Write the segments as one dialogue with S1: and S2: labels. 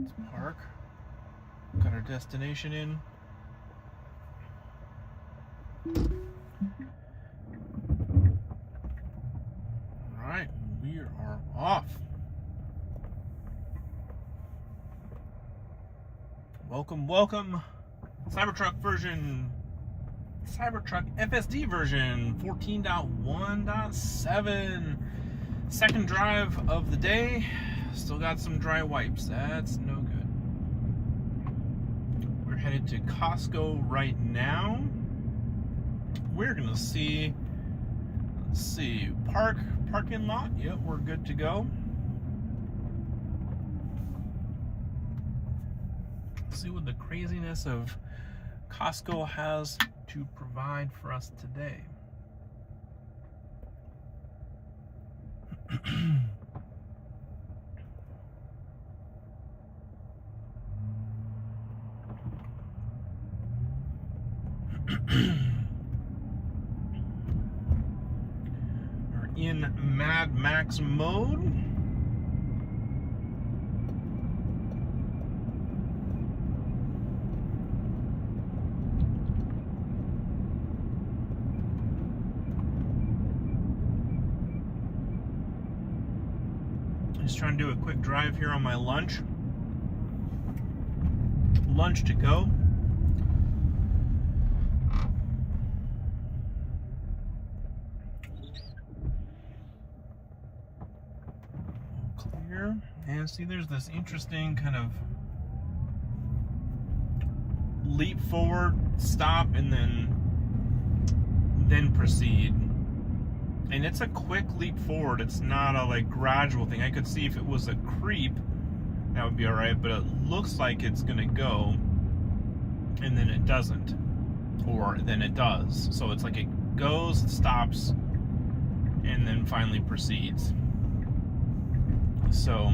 S1: Let's park. Got our destination in. Alright, we are off. Welcome, welcome. Cybertruck FSD version 14.1.7. Second drive of the day. Still got some dry wipes. That's no good. We're headed to Costco right now. We're gonna see, let's see, parking lot. Yep, we're good to go. Let's see what the craziness of Costco has to provide for us today. We're in Mad Max mode. Just trying to do a quick drive here on my lunch. Lunch to go. Clear. And see, there's this interesting kind of leap forward, stop, and then proceed. And it's a quick leap forward. It's not a like gradual thing. I could see if it was a creep, that would be all right, but it looks like it's gonna go and then it doesn't, or then it does. So it's like it goes, stops, and then finally proceeds. So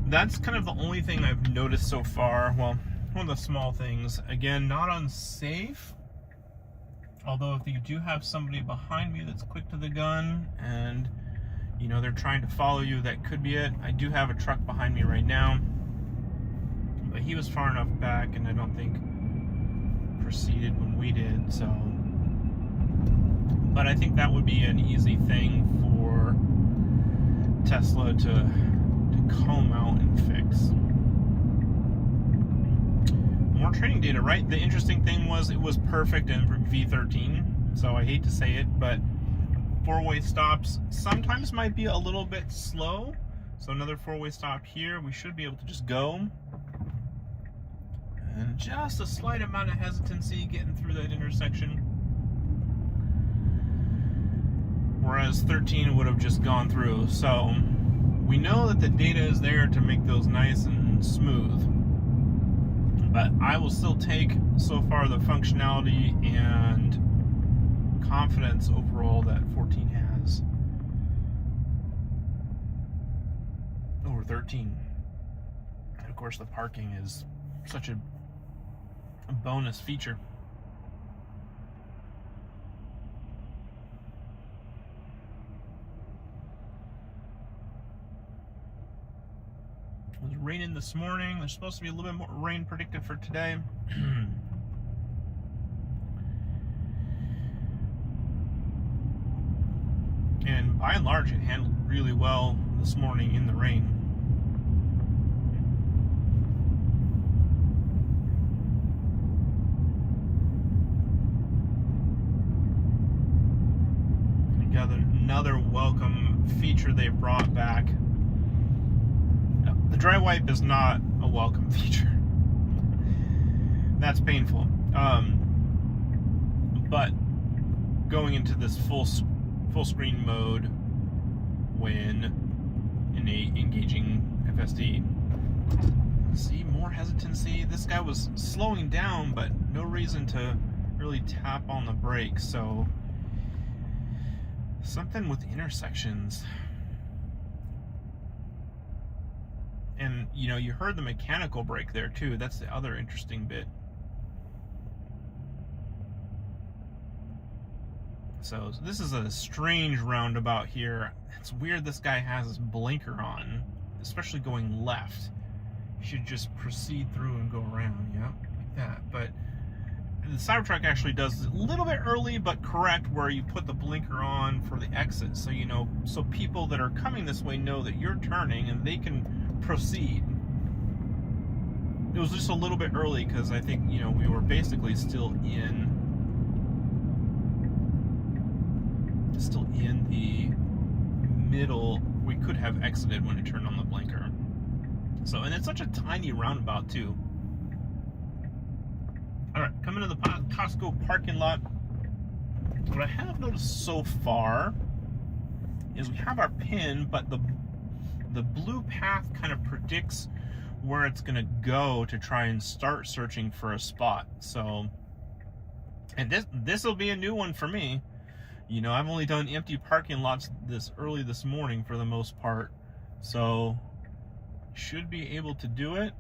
S1: that's kind of the only thing I've noticed so far. Well, one of the small things. Again, not unsafe. Although if you do have somebody behind me that's quick to the gun and, you know, they're trying to follow you, that could be it. I do have a truck behind me right now, but he was far enough back and I don't think proceeded when we did, so. But I think that would be an easy thing for Tesla to comb out and fix. More training data, right? The interesting thing was it was perfect in V13, so I hate to say it, but four-way stops sometimes might be a little bit slow. So another four-way stop here, we should be able to just go. And just a slight amount of hesitancy getting through that intersection. Whereas 13 would have just gone through. So we know that the data is there to make those nice and smooth. But I will still take, so far, the functionality and confidence overall that 14 has over 13. And of course, the parking is such a bonus feature. It was raining this morning. There's supposed to be a little bit more rain predicted for today. And by and large, it handled really well this morning in the rain. We got another welcome feature they brought back. The dry wipe is not a welcome feature. That's painful. But going into this full screen mode when engaging FSD. See, more hesitancy. This guy was slowing down, but no reason to really tap on the brakes. So something with intersections. And, you know, you heard the mechanical brake there, too. That's the other interesting bit. So this is a strange roundabout here. It's weird this guy has his blinker on, his especially going left, you should just proceed through and go around, yeah, like that. But the Cybertruck actually does a little bit early, but correct, where you put the blinker on for the exit, so you know, so people that are coming this way know that you're turning and they can proceed. It was just a little bit early because I think, you know, we were basically still in the middle. We could have exited when it turned on the blinker. So, and it's such a tiny roundabout too. All right, coming to the Costco parking lot. What I have noticed so far is we have our pin, but the blue path kind of predicts where it's going to go to try and start searching for a spot. So, and this will be a new one for me. You know, I've only done empty parking lots this early this morning for the most part, so should be able to do it.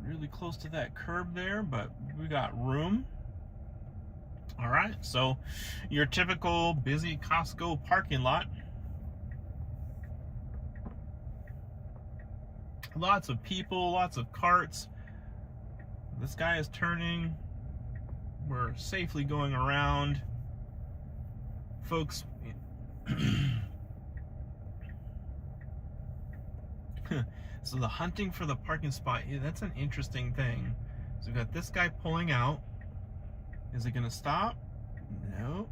S1: Really close to that curb there, but we got room. All right, so your typical busy Costco parking lot. Lots of people, lots of carts. This guy is turning. We're safely going around. Folks, so the hunting for the parking spot, that's an interesting thing. So we've got this guy pulling out. Is it gonna stop? No.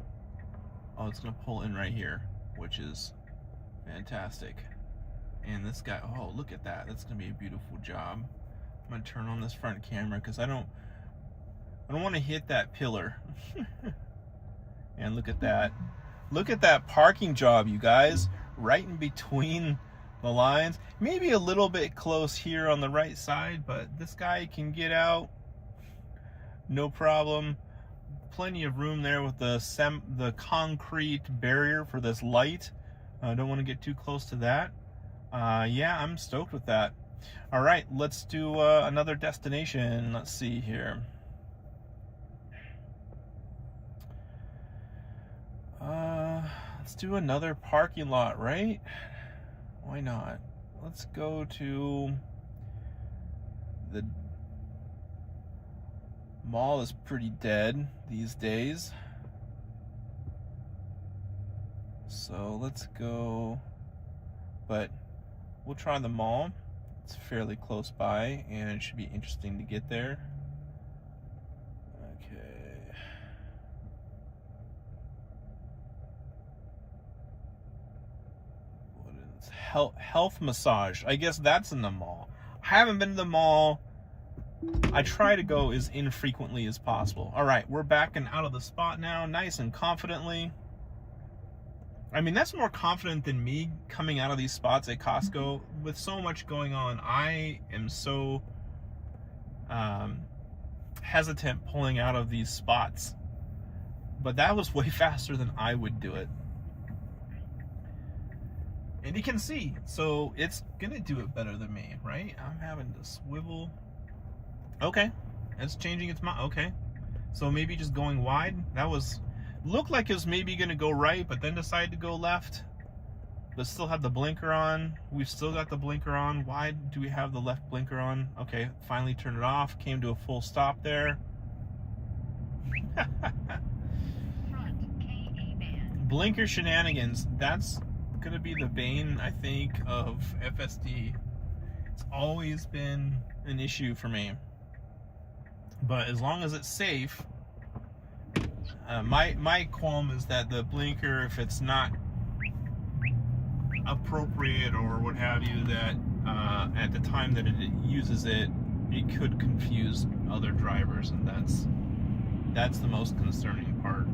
S1: Oh, it's gonna pull in right here, which is fantastic. And this guy, oh, look at that. That's gonna be a beautiful job. I'm gonna turn on this front camera because I don't want to hit that pillar. And look at that. Look at that parking job, you guys. Right in between the lines. Maybe a little bit close here on the right side, but this guy can get out. No problem. Plenty of room there with the concrete barrier for this light. I don't want to get too close to that. Yeah, I'm stoked with that. All right, let's do another destination. Let's see here. Let's do another parking lot, right? Why not? Let's go to the mall. Is pretty dead these days. So let's go, but we'll try the mall. It's fairly close by and it should be interesting to get there. Okay. What is health massage? I guess that's in the mall. I haven't been to the mall. I try to go as infrequently as possible. All right, we're backing out of the spot now, nice and confidently. I mean, that's more confident than me coming out of these spots at Costco. With so much going on, I am so hesitant pulling out of these spots. But that was way faster than I would do it. And you can see, so it's gonna do it better than me, right? I'm having to swivel. Okay, it's changing its mind. Okay, so maybe just going wide. That was, looked like it was maybe gonna go right, but then decided to go left. But still have the blinker on. We've still got the blinker on. Why do we have the left blinker on? Okay, finally turned it off. Came to a full stop there. Blinker shenanigans. That's gonna be the bane, I think, of FSD. It's always been an issue for me. But as long as it's safe, my qualm is that the blinker, if it's not appropriate or what have you, that at the time that it uses it, it could confuse other drivers, and that's the most concerning part.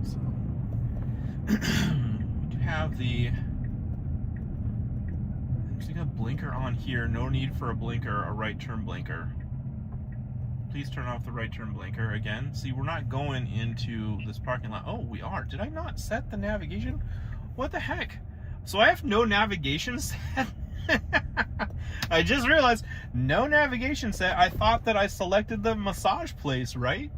S1: So we do have the a blinker on here. No need for a blinker, a right turn blinker. Please turn off the right turn blinker again. See, we're not going into this parking lot. Oh, we are. Did I not set the navigation? What the heck? So I have no navigation set? I just realized, no navigation set. I thought that I selected the massage place, right?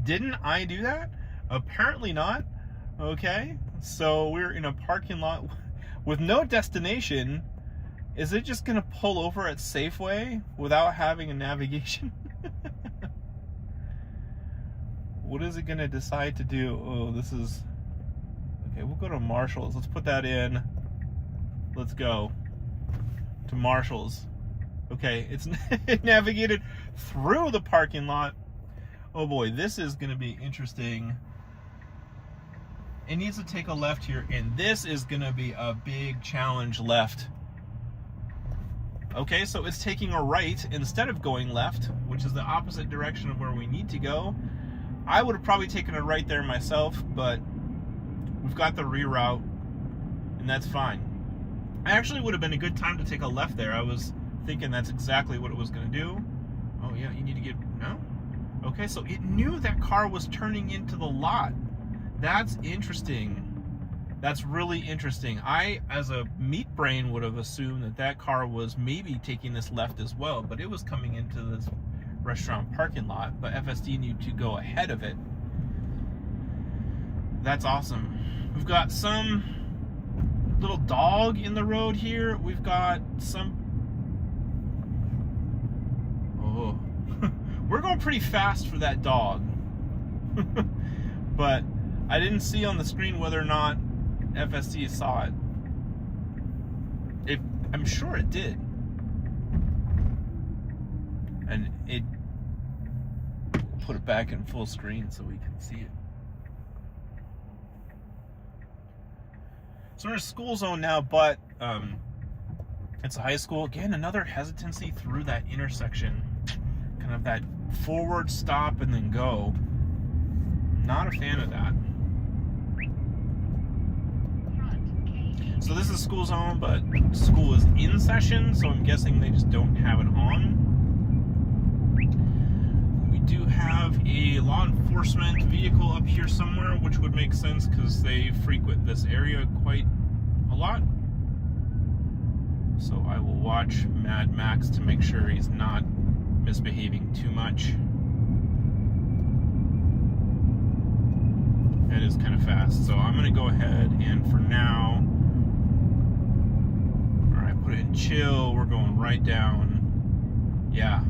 S1: Didn't I do that? Apparently not. Okay, so we're in a parking lot with no destination. Is it just gonna pull over at Safeway without having a navigation? What is it gonna decide to do? Oh, this is... Okay, we'll go to Marshall's. Let's put that in. Let's go to Marshall's. Okay, it's it navigated through the parking lot. Oh boy, this is gonna be interesting. It needs to take a left here, and this is gonna be a big challenge left. Okay, so it's taking a right instead of going left, which is the opposite direction of where we need to go. I would have probably taken a right there myself, but we've got the reroute, and that's fine. Actually, would have been a good time to take a left there. I was thinking that's exactly what it was going to do. Oh yeah, you need to get... No? Okay, so it knew that car was turning into the lot. That's interesting. That's really interesting. I, as a meat brain, would have assumed that that car was maybe taking this left as well, but it was coming into this restaurant parking lot, but FSD knew to go ahead of it. That's awesome. We've got some little dog in the road here. We've got some... Oh. We're going pretty fast for that dog. But I didn't see on the screen whether or not FSD saw it. I'm sure it did. And it put it back in full screen so we can see it. So we're in a school zone now, but it's a high school. Again, another hesitancy through that intersection. Kind of that forward stop and then go. Not a fan of that. So this is school zone, but school is in session, so I'm guessing they just don't have it on. We do have a law enforcement vehicle up here somewhere, which would make sense because they frequent this area quite a lot. So I will watch Mad Max to make sure he's not misbehaving too much. It is kind of fast, so I'm going to go ahead and for now... Put it in chill, we're going right down. Yeah.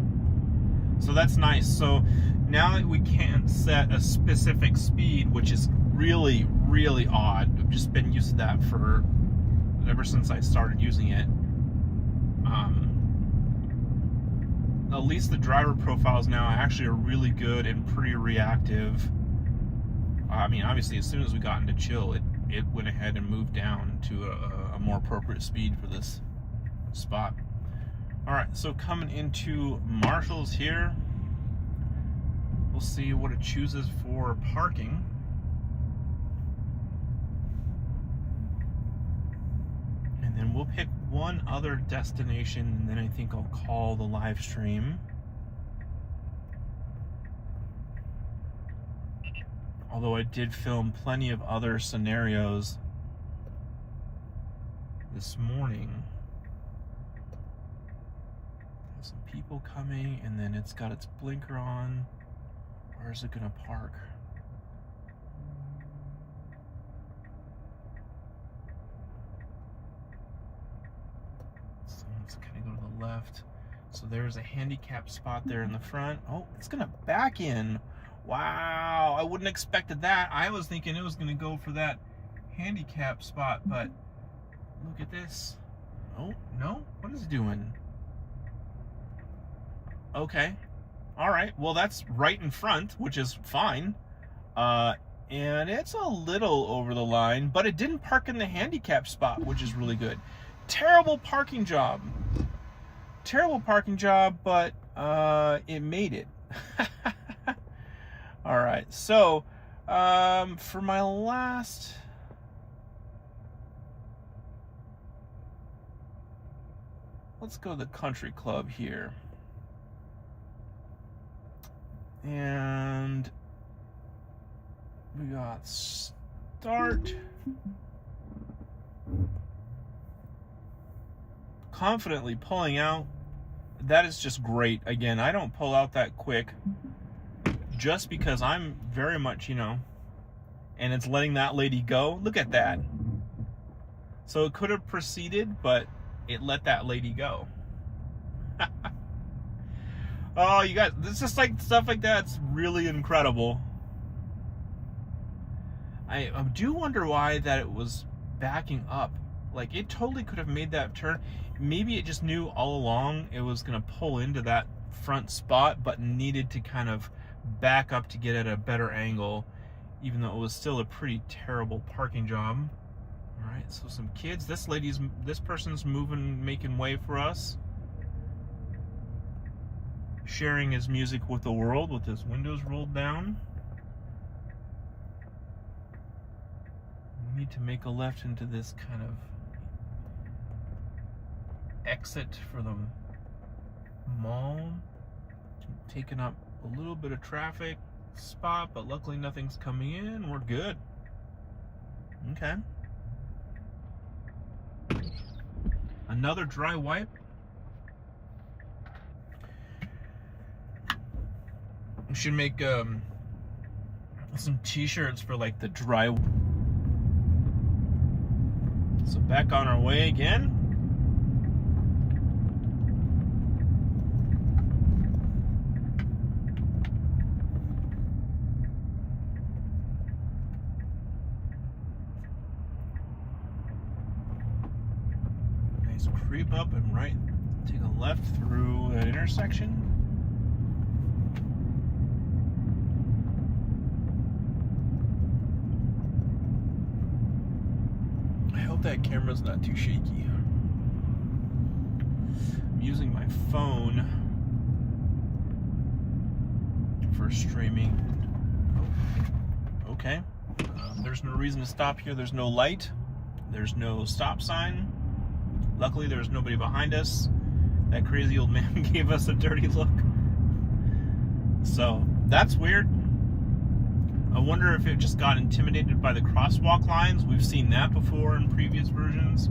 S1: So that's nice. So now that we can't set a specific speed, which is really, really odd. I've just been used to that for ever since I started using it. At least the driver profiles now actually are really good and pretty reactive. I mean, obviously, as soon as we got into chill, it went ahead and moved down to a more appropriate speed for this spot. Alright, so coming into Marshall's here, we'll see what it chooses for parking. And then we'll pick one other destination, and then I think I'll call the live stream. Although I did film plenty of other scenarios this morning. Some people coming, and then it's got its blinker on. Where is it gonna park? So it's gonna go to the left. So there's a handicap spot there in the front. Oh, it's gonna back in. Wow, I wouldn't have expected that. I was thinking it was gonna go for that handicap spot, but look at this. Oh, no, what is it doing? Okay. All right. Well, that's right in front, which is fine. And it's a little over the line, but it didn't park in the handicap spot, which is really good. Terrible parking job. Terrible parking job, but it made it. All right. So, for my last... Let's go to the country club here. And we got start. Confidently pulling out. That is just great. Again, I don't pull out that quick just because I'm very much, you know, and it's letting that lady go. Look at that. So it could have proceeded, but it let that lady go. Oh, you guys, this is like stuff like that's really incredible. I do wonder why that it was backing up. Like, it totally could have made that turn. Maybe it just knew all along it was going to pull into that front spot, but needed to kind of back up to get at a better angle, even though it was still a pretty terrible parking job. All right, so some kids. This person's moving, making way for us. Sharing his music with the world with his windows rolled down. We need to make a left into this kind of exit for the mall. Taking up a little bit of traffic spot, but luckily nothing's coming in. We're good. Okay. Another dry wipe. We should make some t-shirts for like the dry. So back on our way again. Nice creep up and right. Take a left through that intersection. That camera's not too shaky. I'm using my phone for streaming. Oh, okay. There's no reason to stop here. There's no light. There's no stop sign. Luckily, there's nobody behind us. That crazy old man gave us a dirty look. So, that's weird. I wonder if it just got intimidated by the crosswalk lines. We've seen that before in previous versions.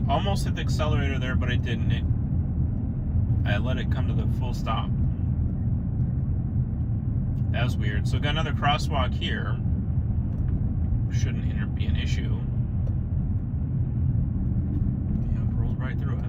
S1: Almost hit the accelerator there, but I didn't. I let it come to the full stop. That was weird. So got another crosswalk here. Shouldn't be an issue. Yeah, rolled right through it.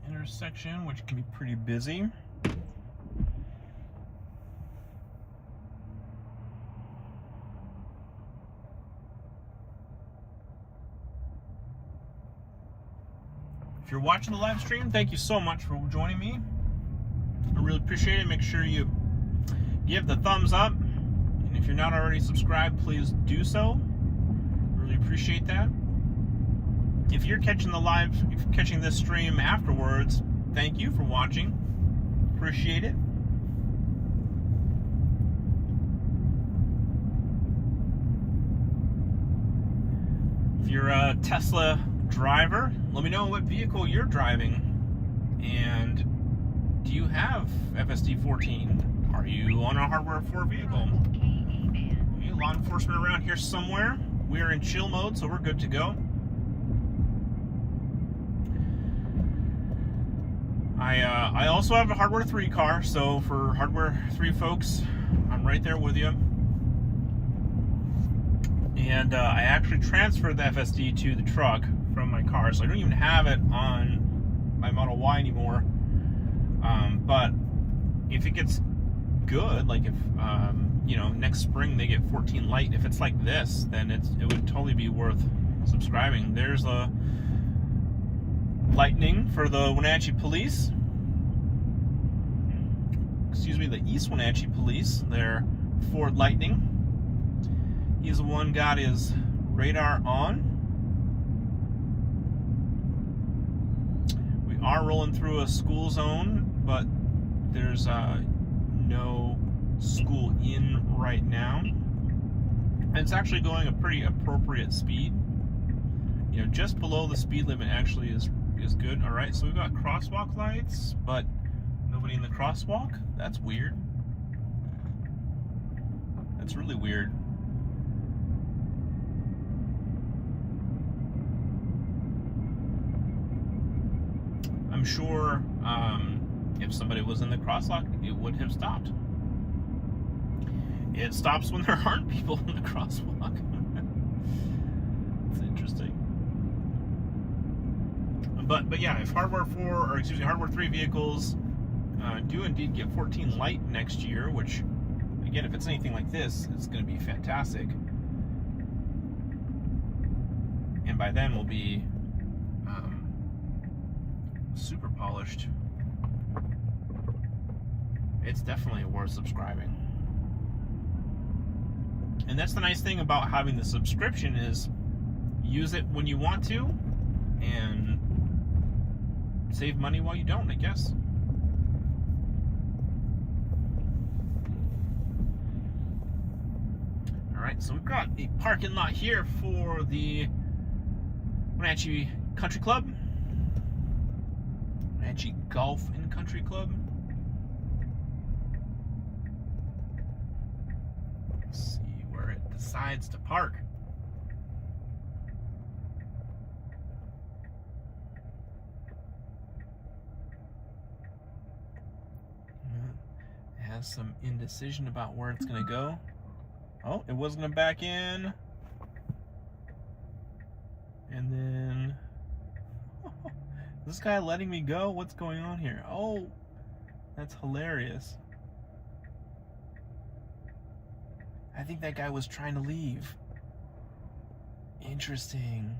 S1: Intersection, which can be pretty busy. If you're watching the live stream, thank you so much for joining me. I really appreciate it. Make sure you give the thumbs up, and if you're not already subscribed, please do so. Really appreciate that. If you're catching this stream afterwards, thank you for watching. Appreciate it. If you're a Tesla driver, let me know what vehicle you're driving. And do you have FSD 14? Are you on a hardware 4 vehicle? Okay, law enforcement around here somewhere. We're in chill mode, so we're good to go. I also have a hardware 3 car, so for hardware 3 folks, I'm right there with you. And I actually transferred the FSD to the truck from my car, so I don't even have it on my Model Y anymore. But if it gets good, like if next spring they get 14 Lite, if it's like this, then it would totally be worth subscribing. There's a Lightning for the Wenatchee Police. Excuse me, the East Wenatchee Police. Their Ford Lightning. He's the one got his radar on. We are rolling through a school zone, but there's no school in right now. And it's actually going a pretty appropriate speed. Just below the speed limit actually is is good. All right, so we've got crosswalk lights, but nobody in the crosswalk. That's weird. That's really weird. I'm sure if somebody was in the crosswalk, it would have stopped. It stops when there aren't people in the crosswalk. It's interesting. But yeah, if hardware 3 vehicles do indeed get 14 light next year, which again, if it's anything like this, it's going to be fantastic. And by then we'll be super polished. It's definitely worth subscribing. And that's the nice thing about having the subscription is use it when you want to and save money while you don't, I guess. Alright, so we've got a parking lot here for the Wenatchee Country Club. Wenatchee Golf and Country Club. Let's see where it decides to park. It has some indecision about where it's going to go. Oh, it was going to back in. And then... Is this guy letting me go? What's going on here? Oh, that's hilarious. I think that guy was trying to leave. Interesting.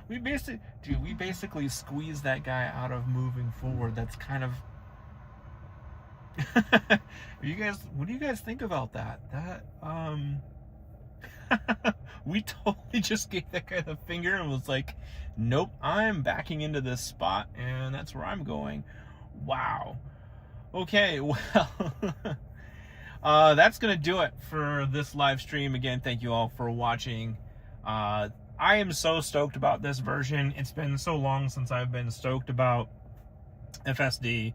S1: we basically squeezed that guy out of moving forward. That's kind of... what do you guys think about that? We totally just gave that guy the finger and was like, nope, I'm backing into this spot and that's where I'm going. Wow. Okay, well, that's gonna do it for this live stream. Again, thank you all for watching. I am so stoked about this version. It's been so long since I've been stoked about FSD.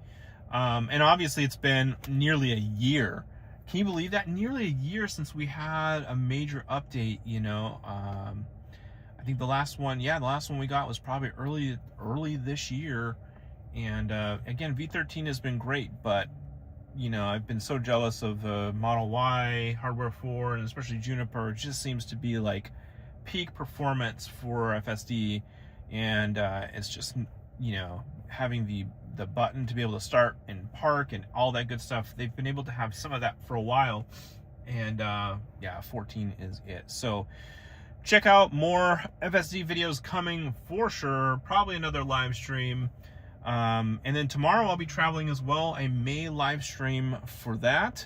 S1: And obviously it's been nearly a year. Can you believe that? Nearly a year since we had a major update, you know. I think the last one we got was probably early this year. And again, V13 has been great, but you know, I've been so jealous of Model Y, Hardware 4, and especially Juniper. It just seems to be like peak performance for FSD, and it's just, you know, having the button to be able to start and park and all that good stuff. They've been able to have some of that for a while, and yeah, 14 is it. So check out more FSD videos coming for sure, probably another live stream, and then tomorrow I'll be traveling as well. I may live stream for that,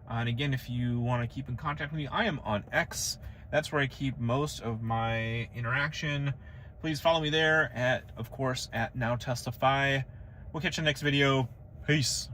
S1: and again, if you want to keep in contact with me, I am on X. That's where I keep most of my interaction. Please follow me there at, of course, at NowTestify. We'll catch you in the next video. Peace.